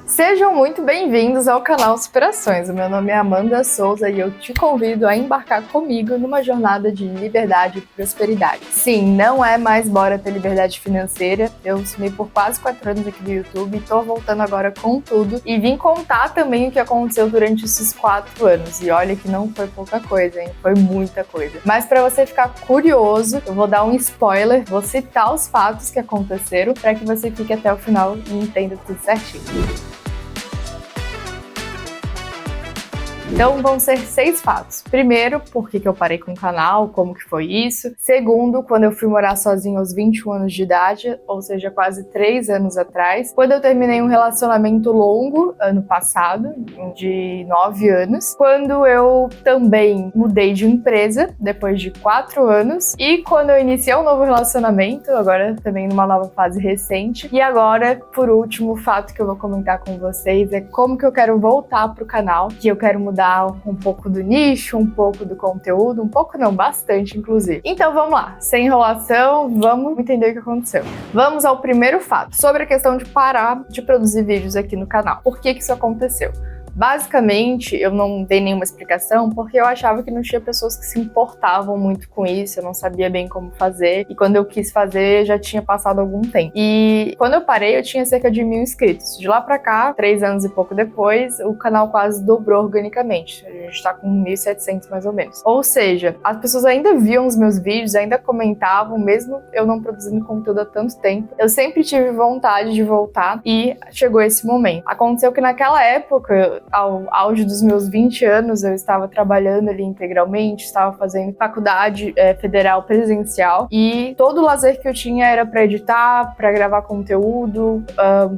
Sejam muito bem-vindos ao canal Superações. O meu nome é Amanda Souza e eu te convido a embarcar comigo numa jornada de liberdade e prosperidade. Sim, não é mais bora ter liberdade financeira. Eu sumi por quase 4 anos aqui do YouTube e tô voltando agora com tudo e vim contar também o que aconteceu durante esses 4 anos. E olha que não foi pouca coisa, hein? Foi muita coisa. Mas para você ficar curioso, eu vou dar um spoiler, vou citar os fatos que aconteceram para que você fique até o final e entenda tudo certinho. Então vão ser 6 fatos. Primeiro, por que eu parei com o canal, como que foi isso. Segundo, quando eu fui morar sozinha aos 21 anos de idade, ou seja, quase 3 anos atrás. Quando eu terminei um relacionamento longo, ano passado, de 9 anos. Quando eu também mudei de empresa, depois de 4 anos. E quando eu iniciei um novo relacionamento, agora também numa nova fase recente. E agora, por último, o fato que eu vou comentar com vocês é como que eu quero voltar pro canal, que eu quero mudar um pouco do nicho, um pouco do conteúdo, um pouco não, bastante inclusive. Então vamos lá, sem enrolação, vamos entender o que aconteceu. Vamos ao primeiro fato, sobre a questão de parar de produzir vídeos aqui no canal. Por que isso aconteceu? Basicamente, eu não dei nenhuma explicação porque eu achava que não tinha pessoas que se importavam muito com isso, eu não sabia bem como fazer, e quando eu quis fazer já tinha passado algum tempo. E quando eu parei, eu tinha cerca de 1.000 inscritos. De lá pra cá, 3 anos e pouco depois, o canal quase dobrou organicamente. A gente tá com 1.700 mais ou menos. Ou seja, as pessoas ainda viam os meus vídeos, ainda comentavam, mesmo eu não produzindo conteúdo há tanto tempo. Eu sempre tive vontade de voltar e chegou esse momento. Aconteceu que naquela época, ao auge dos meus 20 anos, eu estava trabalhando ali integralmente, estava fazendo faculdade federal presencial e todo o lazer que eu tinha era para editar, para gravar conteúdo,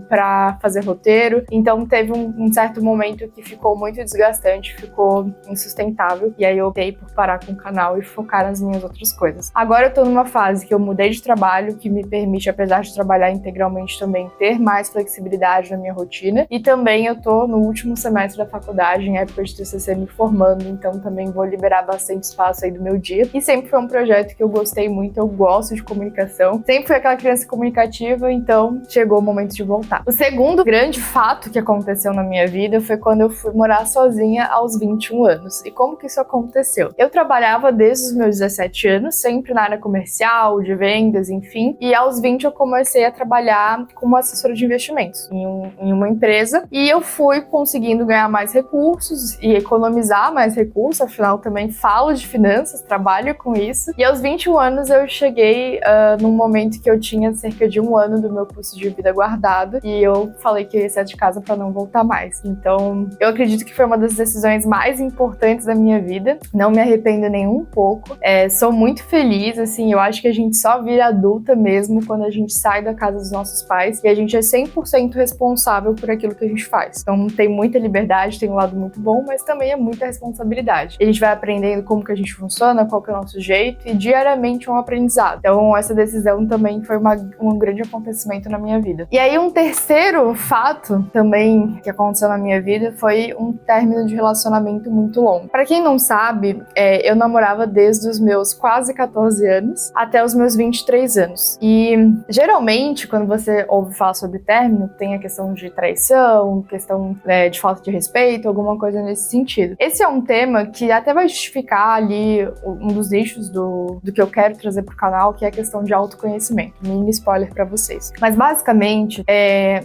para fazer roteiro. Então teve um certo momento que ficou muito desgastante, ficou insustentável e aí eu optei por parar com o canal e focar nas minhas outras coisas. Agora eu tô numa fase que eu mudei de trabalho, que me permite, apesar de trabalhar integralmente também, ter mais flexibilidade na minha rotina, e também eu tô no último semestre da faculdade, em época de TCC, me formando, então também vou liberar bastante espaço aí do meu dia. E sempre foi um projeto que eu gostei muito, eu gosto de comunicação, sempre fui aquela criança comunicativa, então chegou o momento de voltar. O segundo grande fato que aconteceu na minha vida foi quando eu fui morar sozinha aos 21 anos. E como que isso aconteceu? Eu trabalhava desde os meus 17 anos, sempre na área comercial, de vendas, enfim, e aos 20 eu comecei a trabalhar como assessora de investimentos em uma empresa, e eu fui conseguindo ganhar mais recursos e economizar mais recursos, afinal também falo de finanças, trabalho com isso. E aos 21 anos eu cheguei num momento que eu tinha cerca de 1 ano do meu custo de vida guardado e eu falei que eu ia sair de casa para não voltar mais. Então eu acredito que foi uma das decisões mais importantes da minha vida, não me arrependo nem um pouco, sou muito feliz, assim, eu acho que a gente só vira adulta mesmo quando a gente sai da casa dos nossos pais e a gente é 100% responsável por aquilo que a gente faz. Então tem muita liberdade, tem um lado muito bom, mas também é muita responsabilidade. A gente vai aprendendo como que a gente funciona, qual que é o nosso jeito, e diariamente é um aprendizado. Então essa decisão também foi um grande acontecimento na minha vida. E aí um terceiro fato também que aconteceu na minha vida foi um término de relacionamento muito longo. Pra quem não sabe, eu namorava desde os meus quase 14 anos até os meus 23 anos. E geralmente, quando você ouve falar sobre término, tem a questão de traição, questão de falta de respeito, alguma coisa nesse sentido. Esse é um tema que até vai justificar ali um dos nichos do que eu quero trazer pro canal, que é a questão de autoconhecimento. Mini spoiler pra vocês. Mas basicamente,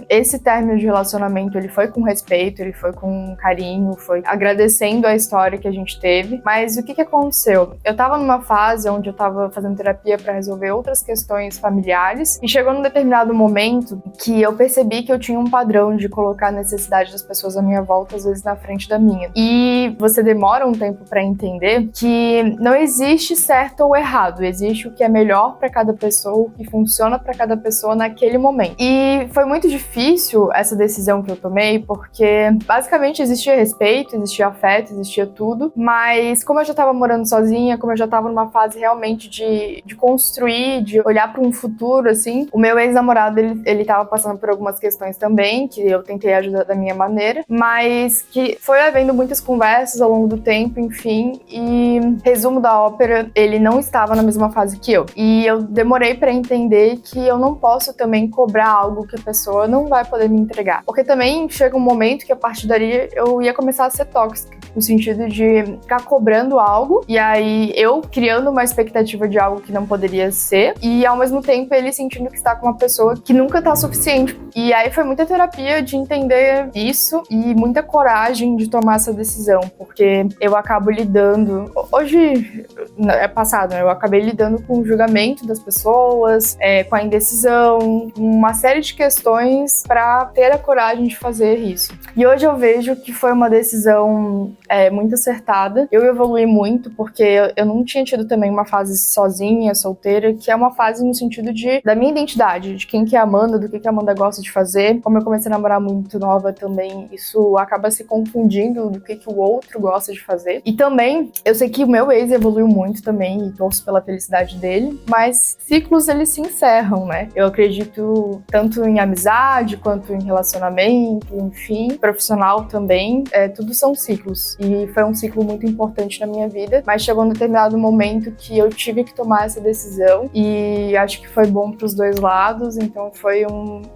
esse término de relacionamento, ele foi com respeito, ele foi com carinho, foi agradecendo a história que a gente teve. Mas o que aconteceu? Eu tava numa fase onde eu tava fazendo terapia pra resolver outras questões familiares e chegou num determinado momento que eu percebi que eu tinha um padrão de colocar a necessidade das pessoas à minha volta, às vezes na frente da minha. E você demora um tempo pra entender que não existe certo ou errado, existe o que é melhor pra cada pessoa, o que funciona pra cada pessoa naquele momento. E foi muito difícil essa decisão que eu tomei, porque basicamente existia respeito, existia afeto, existia tudo, mas como eu já tava morando sozinha, como eu já tava numa fase realmente de construir, de olhar pra um futuro, assim, o meu ex-namorado, ele tava passando por algumas questões também, que eu tentei ajudar da minha maneira, mas mas que foi havendo muitas conversas ao longo do tempo, enfim, e resumo da ópera, ele não estava na mesma fase que eu. E eu demorei pra entender que eu não posso também cobrar algo que a pessoa não vai poder me entregar. Porque também chega um momento que a partir dali eu ia começar a ser tóxica, no sentido de ficar cobrando algo, e aí eu criando uma expectativa de algo que não poderia ser, e ao mesmo tempo ele sentindo que está com uma pessoa que nunca tá suficiente. E aí foi muita terapia de entender isso e muita coragem de tomar essa decisão, porque eu acabo lidando, hoje é passado, né? Eu acabei lidando com o julgamento das pessoas, com a indecisão, uma série de questões para ter a coragem de fazer isso. E hoje eu vejo que foi uma decisão muito acertada. Eu evolui muito porque eu não tinha tido também uma fase sozinha, solteira, que é uma fase no sentido da minha identidade, de quem que é a Amanda, do que a Amanda gosta de fazer. Como eu comecei a namorar muito nova também, isso acaba se confundindo do que o outro gosta de fazer. E também, eu sei que o meu ex evoluiu muito também e torço pela felicidade dele, mas ciclos eles se encerram, né? Eu acredito tanto em amizade quanto em relacionamento, enfim, profissional também, tudo são ciclos. E foi um ciclo muito importante na minha vida, mas chegou um determinado momento que eu tive que tomar essa decisão e acho que foi bom para os dois lados, então foi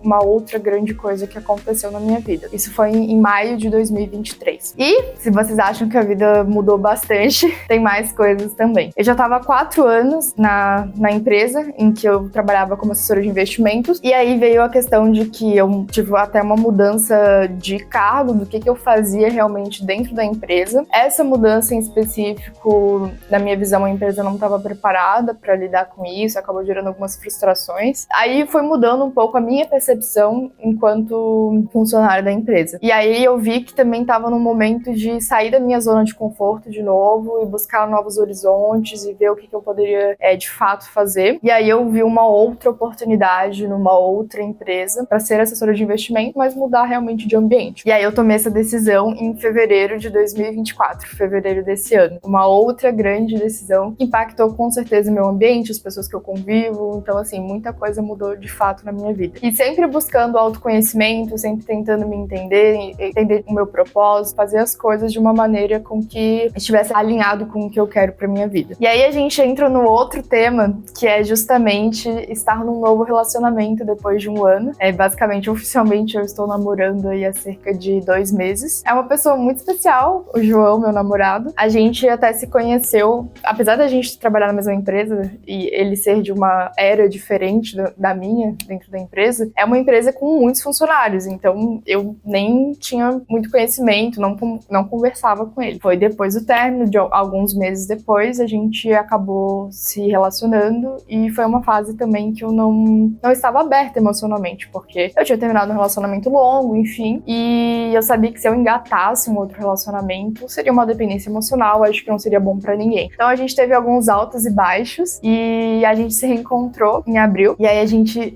uma outra grande coisa que aconteceu na minha vida. Isso foi em maio de 2023. E, se vocês acham que a vida mudou bastante, tem mais coisas também. Eu já estava há 4 anos na empresa em que eu trabalhava como assessora de investimentos, e aí veio a questão de que eu tive até uma mudança de cargo, do que eu fazia realmente dentro da empresa. Essa mudança em específico, na minha visão, a empresa não estava preparada para lidar com isso, acabou gerando algumas frustrações. Aí foi mudando um pouco a minha percepção enquanto funcionária da empresa. E aí eu vi que também estava no momento de sair da minha zona de conforto de novo e buscar novos horizontes e ver o que eu poderia de fato fazer. E aí eu vi uma outra oportunidade numa outra empresa para ser assessora de investimento, mas mudar realmente de ambiente. E aí eu tomei essa decisão em fevereiro de 2024, fevereiro desse ano. Uma outra grande decisão que impactou com certeza o meu ambiente, as pessoas que eu convivo. Então, assim, muita coisa mudou de fato na minha vida. E sempre buscando autoconhecimento, sempre tentando me entender o meu propósito, fazer as coisas de uma maneira com que estivesse alinhado com o que eu quero pra minha vida. E aí a gente entra no outro tema, que é justamente estar num novo relacionamento depois de um ano. Basicamente, oficialmente, eu estou namorando aí há cerca de 2 meses. É uma pessoa muito especial, o João, meu namorado. A gente até se conheceu, apesar da gente trabalhar na mesma empresa e ele ser de uma era diferente da minha dentro da empresa, é uma empresa com muitos funcionários, então eu nem tinha muito conhecimento, não conversava com ele. Foi depois do término, de alguns meses depois, a gente acabou se relacionando e foi uma fase também que eu não estava aberta emocionalmente, porque eu tinha terminado um relacionamento longo, enfim, e eu sabia que se eu engatasse um outro relacionamento, seria uma dependência emocional, acho que não seria bom pra ninguém. Então a gente teve alguns altos e baixos e a gente se reencontrou em abril, e aí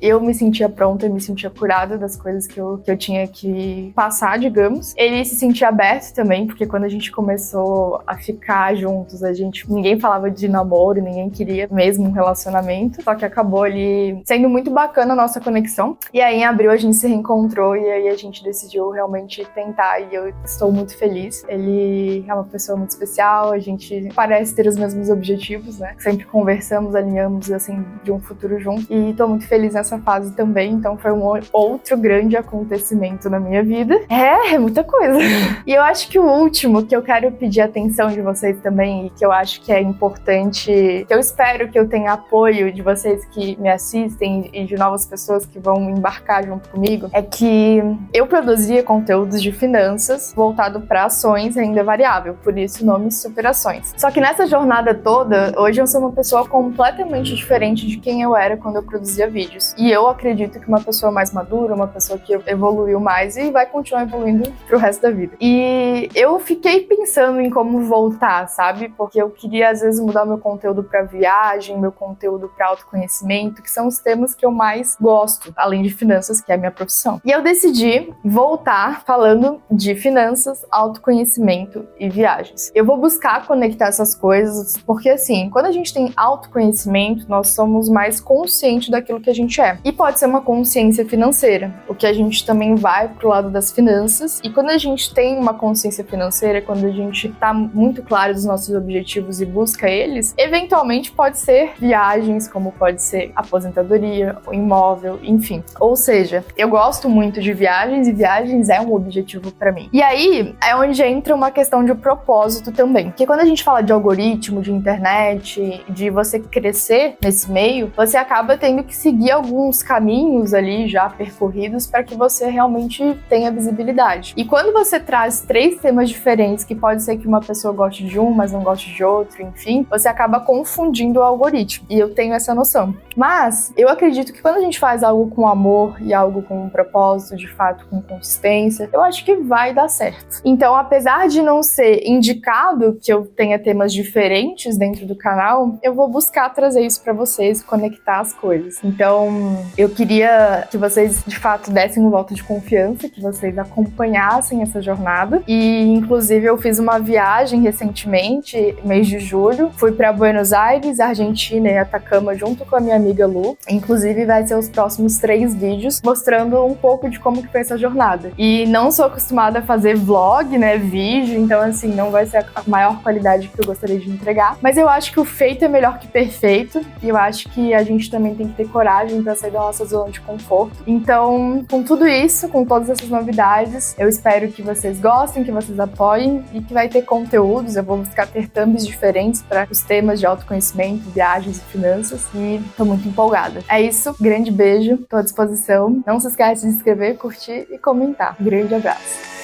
eu me sentia pronta, me sentia curada das coisas que eu tinha que passar, digamos. Ele se sentia aberto também, porque quando a gente começou a ficar juntos, ninguém falava de namoro, ninguém queria mesmo um relacionamento, só que acabou ali sendo muito bacana a nossa conexão. E aí em abril a gente se reencontrou e aí a gente decidiu realmente tentar e eu estou muito feliz. Ele é uma pessoa muito especial, a gente parece ter os mesmos objetivos, né? Sempre conversamos, alinhamos, assim, de um futuro junto e tô muito feliz nessa fase também, então foi um outro grande acontecimento na minha vida. É muita coisa. E eu acho que o último que eu quero pedir atenção de vocês também e que eu acho que é importante, que eu espero que eu tenha apoio de vocês que me assistem e de novas pessoas que vão embarcar junto comigo, é que eu produzia conteúdos de finanças voltado para ações e renda variável, por isso o nome Superações. Só que nessa jornada toda, hoje eu sou uma pessoa completamente diferente de quem eu era quando eu produzia vídeos. E eu acredito que uma pessoa mais madura, uma pessoa que evoluiu mais e vai continuar evoluindo pro resto da vida. E eu fiquei pensando em como voltar, sabe? Porque eu queria às vezes mudar meu conteúdo para viagem, meu conteúdo para autoconhecimento, que são os temas que eu mais gosto, além de finanças, que é a minha profissão. E eu decidi voltar falando de finanças, autoconhecimento autoconhecimento e viagens. Eu vou buscar conectar essas coisas porque, assim, quando a gente tem autoconhecimento, nós somos mais conscientes daquilo que a gente é. E pode ser uma consciência financeira, o que a gente também vai pro lado das finanças. E quando a gente tem uma consciência financeira, quando a gente tá muito claro dos nossos objetivos e busca eles, eventualmente pode ser viagens, como pode ser aposentadoria, o imóvel, enfim. Ou seja, eu gosto muito de viagens e viagens é um objetivo pra mim. E aí é onde entra uma questão de propósito também. Porque quando a gente fala de algoritmo, de internet, de você crescer nesse meio, você acaba tendo que seguir alguns caminhos ali já percorridos para que você realmente tenha visibilidade. E quando você traz 3 temas diferentes, que pode ser que uma pessoa goste de um, mas não goste de outro, enfim, você acaba confundindo o algoritmo. E eu tenho essa noção. Mas eu acredito que quando a gente faz algo com amor e algo com um propósito, de fato, com consistência, eu acho que vai dar certo. Então, apesar de não ser indicado que eu tenha temas diferentes dentro do canal, eu vou buscar trazer isso para vocês, conectar as coisas. Então, eu queria que vocês, de fato, dessem um voto de confiança, que vocês acompanhassem essa jornada. E, inclusive, eu fiz uma viagem recentemente, mês de julho. Fui para Buenos Aires, Argentina e Atacama junto com a minha amiga Lu. Inclusive, vai ser os próximos 3 vídeos mostrando um pouco de como que foi essa jornada. E não sou acostumada a fazer vlog, né, vídeo, então, assim, não vai ser a maior qualidade que eu gostaria de entregar. Mas eu acho que o feito é melhor que perfeito. E eu acho que a gente também tem que ter coragem para sair da nossa zona de conforto. Então, com tudo isso, com todas essas novidades, eu espero que vocês gostem, que vocês apoiem e que vai ter conteúdos. Eu vou buscar ter thumbs diferentes para os temas de autoconhecimento, viagens e finanças. E tô muito empolgada. É isso, grande beijo, tô à disposição. Não se esquece de se inscrever, curtir e comentar. Grande abraço!